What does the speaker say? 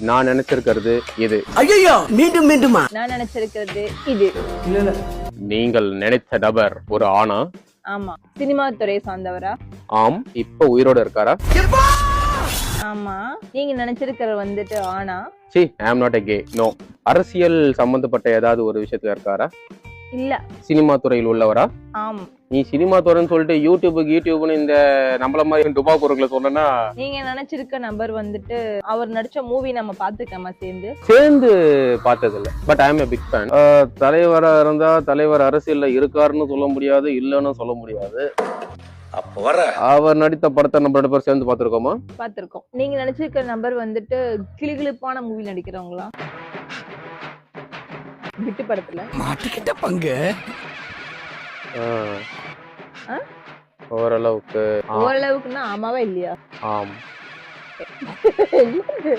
நான் நினைச்சிருக்கிறது இது. ஐயோ மீண்டும் மீண்டுமா? நான் நினைச்சிருக்கிறது இது. நீங்கள் நினைத்த நபர் ஒரு ஆணா? ஆமா. சினிமா துறை சார்ந்தவரா? ஆம். இப்ப உயிரோட இருக்காரா? ஆமா. நீங்க நினைச்சிருக்கிற வந்துட்டு ஆணா? See, I am not a gay. No. அரசியல் சம்பந்தப்பட்ட ஏதாவது ஒரு விஷயத்துல இருக்காரா? இல்ல. சினிமா துறையில் உள்ளவரா? ஆம். நீ சினிமா துறைன்னு சொல்லிட்டு யூடியூப்னு இந்த நம்மள மாதிரி டுபாக்கூர்களை சொன்னா நீங்க நினைச்சிருக்க நபர் வந்துட்டு அவர் நடிச்ச மூவி நம்ம பாத்துக்கமா சேர்ந்து பார்த்தது இல்ல. But I am a big fan. தலைவரா இருந்தா தலைவர் அரசியல்ல இருக்காருன்னு சொல்ல முடியாது, இல்லன்னு சொல்ல முடியாது. அப்ப வர அவர் நடித்த படத்தை நம்ம 2 பேரும் சேர்ந்து பார்த்திருக்கோமா? பாத்திருக்கோம். நீங்க நினைச்சிருக்க நபர் வந்துட்டு கிளிகிளிப்பான மூவி நடிக்கிறவங்களா? விட்டு படத்துல மாட்டிக்கிட்ட பங்கு ஓரளவுக்கு. ஓரளவுக்குன்னா ஆமாவா இல்லையா? ஆம். என்னது?